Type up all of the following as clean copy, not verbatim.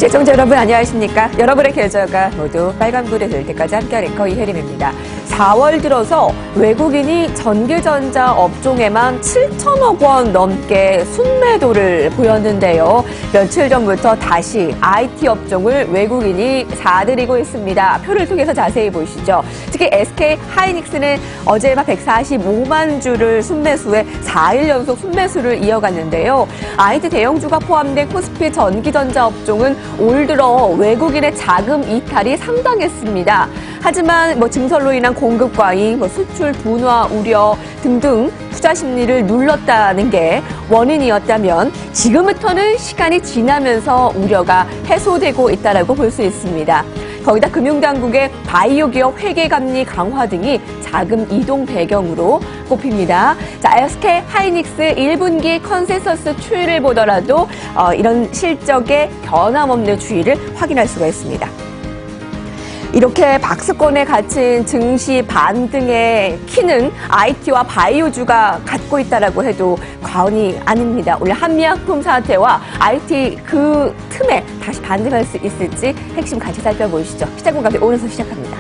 시청자 여러분 안녕하십니까? 여러분의 계좌가 모두 빨간불이 될 때까지 함께 랭커 이혜림입니다. 4월 들어서 외국인이 전기전자 업종에만 7천억 원 넘게 순매도를 보였는데요. 며칠 전부터 다시 IT 업종을 외국인이 사들이고 있습니다. 표를 통해서 자세히 보시죠. 특히 SK 하이닉스는 어제 145만 주를 순매수해 4일 연속 순매수를 이어갔는데요. IT 대형주가 포함된 코스피 전기전자 업종은 올 들어 외국인의 자금 이탈이 상당했습니다. 하지만 증설로 인한 공급 과잉, 수출 둔화 우려 등등 투자 심리를 눌렀다는 게 원인이었다면 지금부터는 시간이 지나면서 우려가 해소되고 있다라고 볼 수 있습니다. 거기다 금융당국의 바이오 기업 회계 감리 강화 등이 자금 이동 배경으로 꼽힙니다. 자, SK 하이닉스 1분기 컨센서스 추이를 보더라도 이런 실적의 변함없는 추이를 확인할 수가 있습니다. 이렇게 박스권에 갇힌 증시 반등의 키는 IT와 바이오주가 갖고 있다라고 해도 과언이 아닙니다. 오늘 한미약품 사태와 IT 그 틈에 다시 반등할 수 있을지 핵심 같이 살펴보시죠. 시작과 함께 오늘부터 시작합니다.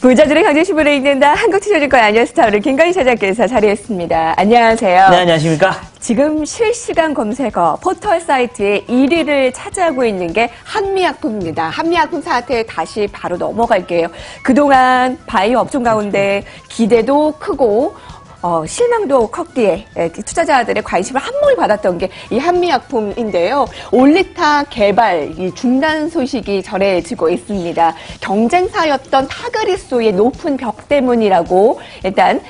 부자들의 경제신문을 읽는다. 한국투자증권 아니어스타 오늘 김건희 차장께서 자리했습니다. 안녕하세요. 네, 안녕하십니까. 지금 실시간 검색어 포털 사이트의 1위를 차지하고 있는 게 한미약품입니다. 한미약품 사태에 다시 바로 넘어갈게요. 그동안 바이오 업종 가운데 기대도 크고 실망도 컸기에 투자자들의 관심을 한몫을 받았던 게 이 한미약품인데요. 올리타 개발 이 중단 소식이 전해지고 있습니다. 경쟁사였던 타그리소의 높은 벽 때문이라고 일단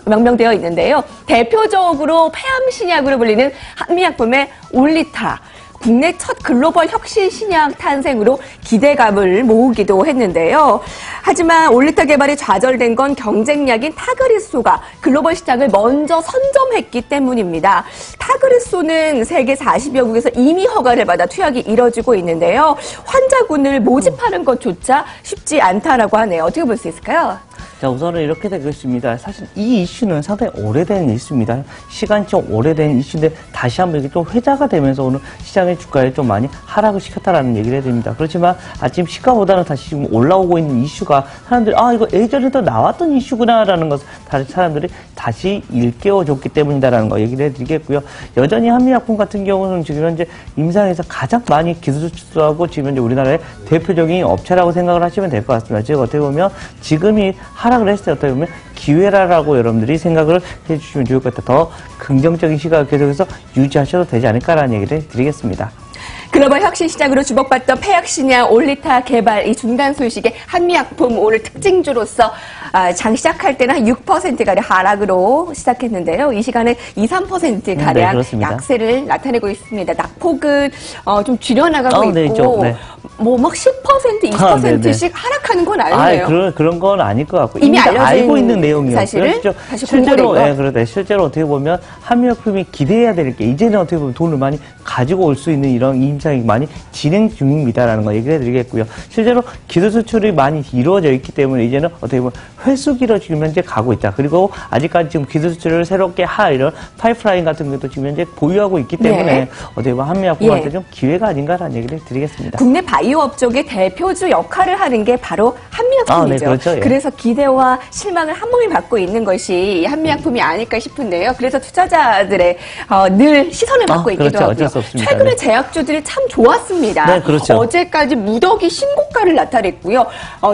명명되어 있는데요. 대표적으로 폐암 신약으로 불리는 한미약품의 올리타. 국내 첫 글로벌 혁신 신약 탄생으로 기대감을 모으기도 했는데요. 하지만 올리타 개발이 좌절된 건 경쟁약인 타그리소가 글로벌 시장을 먼저 선점했기 때문입니다. 타그리소는 세계 40여국에서 이미 허가를 받아 투약이 이뤄지고 있는데요. 환자군을 모집하는 것조차 쉽지 않다라고 하네요. 어떻게 볼 수 있을까요? 자, 우선은 이렇게 되겠습니다. 사실 이 이슈는 상당히 오래된 이슈입니다. 시간이 좀 오래된 이슈인데 다시 한번 이렇게 좀 회자가 되면서 오늘 시장의 주가에 좀 많이 하락을 시켰다라는 얘기를 해야 됩니다. 그렇지만 아침 시가보다는 다시 지금 올라오고 있는 이슈가 사람들이 이거 예전에도 나왔던 이슈구나라는 것을 사람들이 다시 일깨워줬기 때문이다라는 거 얘기를 해드리겠고요. 여전히 한미약품 같은 경우는 지금 현재 임상에서 가장 많이 기술 수출하고 지금 현재 우리나라의 대표적인 업체라고 생각을 하시면 될 것 같습니다. 즉 어떻게 보면 지금이 하락을 했을 때 어떻게 보면 기회라고 여러분들이 생각을 해주시면 좋을 것 같아요. 더 긍정적인 시각을 계속해서 유지하셔도 되지 않을까라는 얘기를 드리겠습니다. 글로벌 혁신 시장으로 주목받던 폐약신약 올리타 개발 이 중단 소식에 한미약품 오늘 특징주로서 장 시작할 때는 한 6%가량 하락으로 시작했는데요. 이 시간에 2~3%가량 네, 약세를 나타내고 있습니다. 낙폭은 좀 줄여나가고 있고 네, 네. 막 10%, 20%씩 하락하는 건 아니에요. 그런 건 아닐 것 같고 이미 알고 있는 내용이요. 사실을 다시 실제로 그렇다. 실제로 어떻게 보면 한미약품이 기대해야 될 게 이제는 어떻게 보면 돈을 많이 가지고 올 수 있는 이런 임상이 많이 진행 중입니다라는 거 얘기를 해드리겠고요. 실제로 기술 수출이 많이 이루어져 있기 때문에 이제는 어떻게 보면 회수기로 지금 현재 가고 있다. 그리고 아직까지 지금 기술 수출을 새롭게 할 이런 파이프라인 같은 것도 지금 현재 보유하고 있기 때문에 네. 어떻게 보면 한미약품한테 좀 기회가 아닌가라는 얘기를 드리겠습니다. 국내 바이오 업종의 대표주 역할을 하는 게 바로 한미약품 한미약품이죠. 네, 그렇죠. 예. 그래서 기대와 실망을 한 몸에 받고 있는 것이 한미약품이 아닐까 싶은데요. 그래서 투자자들의 늘 시선을 받고 있기도 그렇죠. 하고요. 어쩔 수 없습니다. 최근에 네. 제약주들이 참 좋았습니다. 네, 그렇죠. 어제까지 무더기 신고가를 나타냈고요.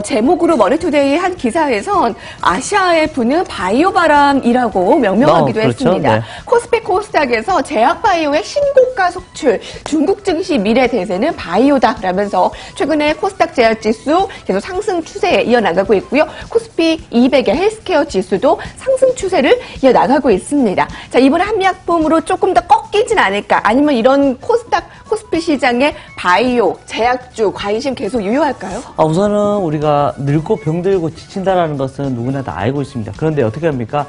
제목으로 머니투데이 한 기사에선 아시아에 부는 바이오바람이라고 명명하기도 그렇죠. 했습니다. 네. 코스피 코스닥에서 제약바이오의 신고가 속출, 중국 증시 미래 대세는 바이오다라면서 최근에 코스닥 제약지수 계속 상승 추세에 이어나가고 있고요. 코스피 200의 헬스케어 지수도 상승 추세를 이어나가고 있습니다. 자, 이번에 한미약품으로 조금 더 꺾이진 않을까? 아니면 이런 코스피 시장의 바이오, 제약주 관심 계속 유효할까요? 우선은 우리가 늙고 병들고 지친다라는 것은 누구나 다 알고 있습니다. 그런데 어떻게 합니까?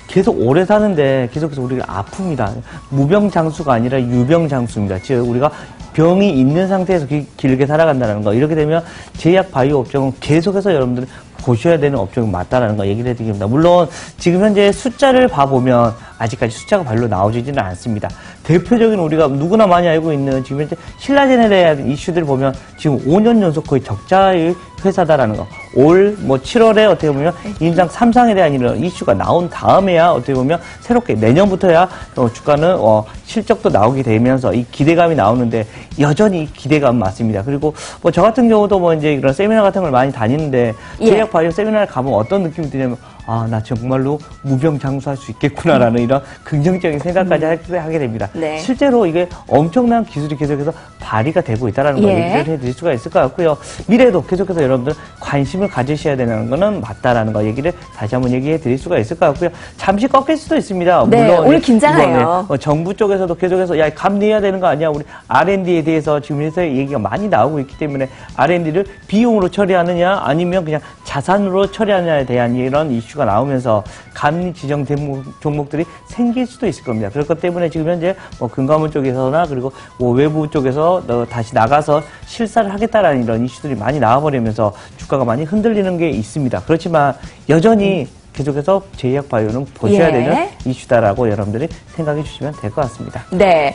계속 오래 사는데 계속해서 우리가 아픕니다. 무병장수가 아니라 유병장수입니다. 즉 우리가 병이 있는 상태에서 길게 살아간다는 거. 이렇게 되면 제약 바이오 업종은 계속해서 여러분들이 보셔야 되는 업종이 맞다라는 거 얘기를 해드립니다. 물론 지금 현재 숫자를 봐보면 아직까지 숫자가 별로 나오지는 않습니다. 대표적인 우리가 누구나 많이 알고 있는 지금 현재 신라젠에 대한 이슈들을 보면 지금 5년 연속 거의 적자의 회사다라는 거. 올 7월에 어떻게 보면 임상 3상에 대한 이런 이슈가 나온 다음에야 어떻게 보면 새롭게 내년부터야 주가는 실적도 나오게 되면서 이 기대감이 나오는데 여전히 기대감 맞습니다. 그리고 저 같은 경우도 이제 이런 세미나 같은 걸 많이 다니는데 제약 바이오 세미나를 가면 어떤 느낌이 드냐면 나 정말로 무병장수할 수 있겠구나라는 이런 긍정적인 생각까지 하게 됩니다. 네. 실제로 이게 엄청난 기술이 계속해서 발휘가 되고 있다는 걸 얘기를 해드릴 수가 있을 것 같고요. 미래에도 계속해서 여러분들 관심을 가지셔야 되는 거는 맞다라는 거 얘기를 다시 한번 얘기해 드릴 수가 있을 것 같고요. 잠시 꺾일 수도 있습니다. 네, 물론 오늘 긴장해요. 정부 쪽에서도 계속해서 감 내야 되는 거 아니야? 우리 R&D에 대해서 지금 회사에 얘기가 많이 나오고 있기 때문에 R&D를 비용으로 처리하느냐 아니면 그냥 자산으로 처리하느냐에 대한 이런 이슈가 나오면서 감리 지정 종목들이 생길 수도 있을 겁니다. 그렇기 때문에 지금 현재 금감원 쪽에서나 그리고 외부 쪽에서 다시 나가서 실사를 하겠다라는 이런 이슈들이 많이 나와버리면서 주가가 많이 흔들리는 게 있습니다. 그렇지만 여전히 계속해서 제약 바이오는 보셔야 되는 이슈다라고 여러분들이 생각해 주시면 될 것 같습니다. 네.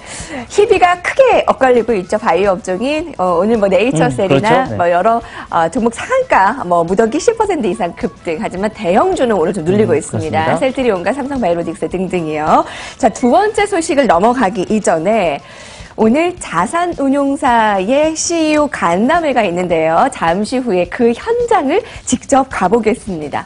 희비가 크게 엇갈리고 있죠. 바이오 업종인. 오늘 네이처셀이나 그렇죠. 네. 여러 종목 상한가, 무더기 10% 이상 급등. 하지만 대형주는 오늘 좀 눌리고 있습니다. 그렇습니다. 셀트리온과 삼성바이오로직스 등등이요. 자, 두 번째 소식을 넘어가기 이전에 오늘 자산운용사의 CEO 간담회가 있는데요. 잠시 후에 그 현장을 직접 가보겠습니다.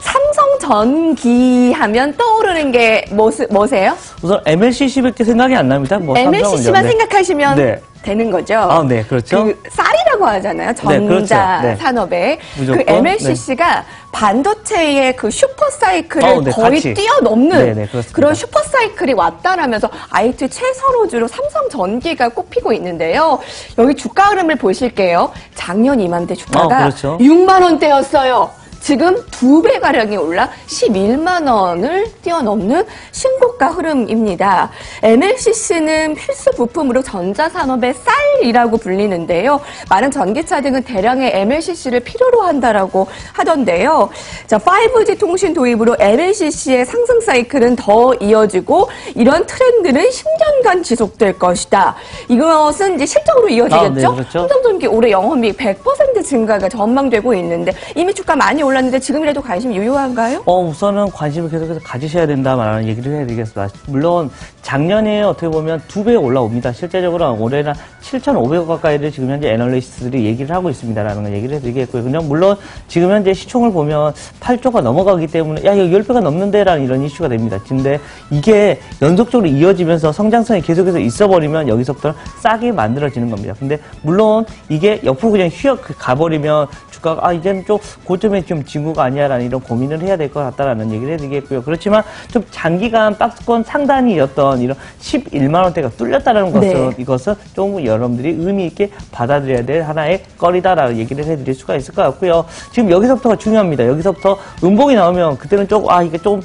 삼성전기 하면 떠오르는 게 뭐세요? 우선 MLCC밖에 생각이 안 납니다. MLCC만 네. 생각하시면 되는 거죠. 네, 그렇죠. 쌀이라고 하잖아요. 전자 그렇죠. 산업에. 무조건, 그 MLCC가 반도체의 그 슈퍼사이클을 거의 같이. 뛰어넘는 그렇습니다. 그런 슈퍼사이클이 왔다라면서 IT 최선호주로 삼성전기가 꼽히고 있는데요. 여기 주가 흐름을 보실게요. 작년 이맘때 주가가 그렇죠. 6만 원대였어요. 지금 2배가량이 올라 11만 원을 뛰어넘는 신고가 흐름입니다. MLCC는 필수 부품으로 전자산업의 쌀이라고 불리는데요. 많은 전기차 등은 대량의 MLCC를 필요로 한다라고 하던데요. 자, 5G 통신 도입으로 MLCC의 상승 사이클은 더 이어지고 이런 트렌드는 10년간 지속될 것이다. 이것은 이제 실적으로 이어지겠죠? 네, 그렇죠. 삼성전기 올해 영업이익 100% 증가가 전망되고 있는데 이미 주가 많이 올랐는데 지금이라도 관심 유효한가요? 우선은 관심을 계속해서 가지셔야 된다라는 얘기를 해드리겠습니다. 물론 작년에 어떻게 보면 2배 올라옵니다. 실제적으로 올해는 7,500억 가까이를 지금 현재 애널리스트들이 얘기를 하고 있습니다라는 걸 얘기를 해드리겠고요. 그냥 물론 지금 현재 시총을 보면 8조가 넘어가기 때문에 이거 10배가 넘는데라는 이런 이슈가 됩니다. 근데 이게 연속적으로 이어지면서 성장성이 계속해서 있어버리면 여기서부터 싸게 만들어지는 겁니다. 근데 물론 이게 옆으로 그냥 휘어 가버리면 주가가 이제는 좀 고점에 좀 진구가 아니야라는 이런 고민을 해야 될 것 같다라는 얘기를 해드리겠고요. 그렇지만 좀 장기간 박스권 상단이었던 이런 11만 원대가 뚫렸다는 것은 이것은 좀 여러분들이 의미 있게 받아들여야 될 하나의 거리다라는 얘기를 해드릴 수가 있을 것 같고요. 지금 여기서부터가 중요합니다. 여기서부터 음봉이 나오면 그때는 이게 좀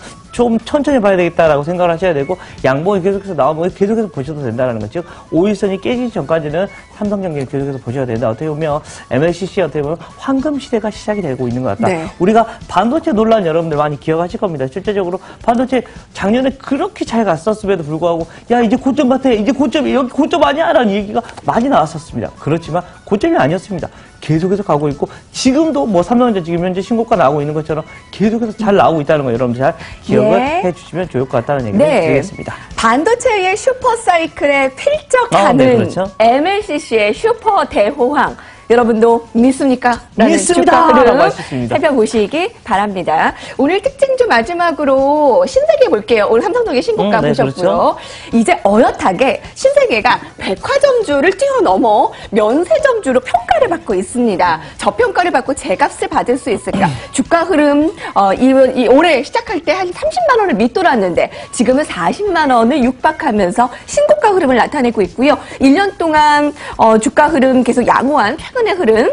천천히 봐야 되겠다라고 생각을 하셔야 되고 양봉이 계속해서 나오면 계속해서 보셔도 된다는 거죠. 5일선이 깨지기 전까지는 삼성전기를 계속해서 보셔야 된다. 어떻게 보면 MLCC 어떻게 보면 황금 시대가 시작이 되고 있는 것 같다. 우리가 반도체 논란 여러분들 많이 기억하실 겁니다. 실제적으로 반도체 작년에 그렇게 잘 갔었음에도 불구하고 이제 고점 같아. 이제 고점이 여기 고점 아니야? 라는 얘기가 많이 나왔었습니다. 그렇지만 고점이 아니었습니다. 계속해서 가고 있고 지금도 뭐 삼성전자 지금 현재 신고가 나오고 있는 것처럼 계속해서 잘 나오고 있다는 거 여러분 잘 기억을 예. 해주시면 좋을 것 같다는 얘기를 드리겠습니다. 반도체의 슈퍼사이클에 필적하는 네, 그렇죠. MLCC의 슈퍼 대호황. 여러분도 믿습니까? 믿습니다. 주가 흐름 맞습니다. 살펴보시기 바랍니다. 오늘 특징주 마지막으로 신세계 볼게요. 오늘 삼성동의 신고가 네, 보셨고요. 그렇죠. 이제 어엿하게 신세계가 백화점주를 뛰어넘어 면세점주로 평가를 받고 있습니다. 저평가를 받고 제값을 받을 수 있을까? 주가 흐름 이 올해 시작할 때 한 30만 원을 밑돌았는데 지금은 40만 원을 육박하면서 신고가 흐름을 나타내고 있고요. 1년 동안 주가 흐름 계속 양호한 최근의 흐름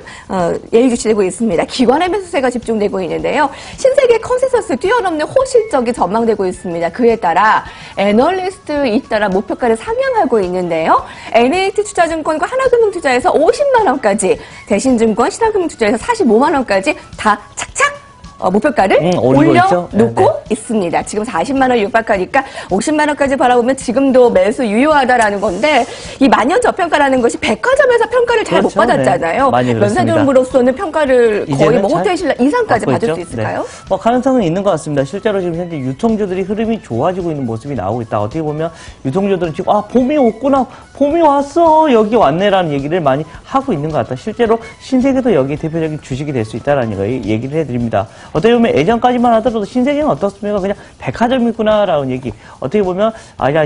예의주시되고 있습니다. 기관의 매수세가 집중되고 있는데요. 신세계 컨센서스 뛰어넘는 호실적이 전망되고 있습니다. 그에 따라 애널리스트 잇따라 목표가를 상향하고 있는데요. NH투자증권과 하나금융투자에서 50만 원까지, 대신증권, 신한금융투자에서 45만 원까지 다 착착 목표가를 올려놓고 네. 있습니다. 지금 40만 원 육박하니까 50만 원까지 바라보면 지금도 매수 유효하다라는 건데 이 만년 저평가라는 것이 백화점에서 평가를 잘 못 그렇죠. 받았잖아요. 네. 면세점으로서는 평가를 거의 뭐 호텔신라 이상까지 받을 있죠? 수 있을까요? 네. 가능성은 있는 것 같습니다. 실제로 지금 현재 유통주들이 흐름이 좋아지고 있는 모습이 나오고 있다. 어떻게 보면 유통주들은 지금 봄이 왔구나, 봄이 왔어, 여기 왔네라는 얘기를 많이 하고 있는 것 같다. 실제로 신세계도 여기 대표적인 주식이 될 수 있다는 걸 얘기를 해드립니다. 어떻게 보면 예전까지만 하더라도 신세계는 어떻습니까? 그냥 백화점이구나라는 얘기. 어떻게 보면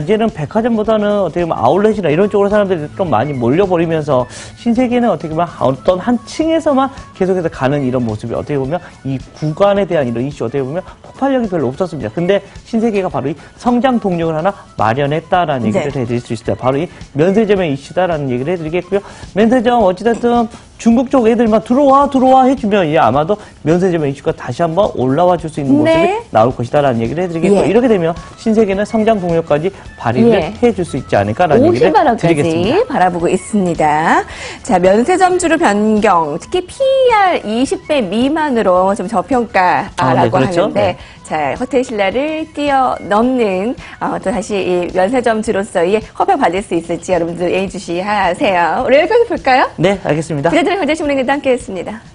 이제는 백화점보다는 어떻게 보면 아울렛이나 이런 쪽으로 사람들이 좀 많이 몰려버리면서 신세계는 어떻게 보면 어떤 한 층에서만 계속해서 가는 이런 모습이 어떻게 보면 이 구간에 대한 이런 이슈 어떻게 보면 폭발력이 별로 없었습니다. 근데 신세계가 바로 이 성장 동력을 하나 마련했다라는 얘기를 해드릴 수 있습니다. 바로 이 면세점의 이슈다라는 얘기를 해드리겠고요. 면세점 어찌됐든 중국 쪽 애들만 들어와 해주면 아마도 면세점의 이슈가 다시 한번 올라와 줄 수 있는 모습이 나올 것이다라는 얘기를 해드리겠고 이렇게 되면 신세계는 성장 동력까지 발휘를 해줄 수 있지 않을까라는 얘기를 드리겠습니다. 50만 원까지 바라보고 있습니다. 자, 면세점주로 변경, 특히 PER 20배 미만으로 좀 저평가라고 그렇죠. 하는데 자, 호텔신라를 뛰어넘는 또 다시 이 면세점주로서의 허가받을 수 있을지 여러분들 예의주시하세요. 오늘 여기까지 볼까요? 네, 알겠습니다. 기자들의 경제신문에 함께했습니다.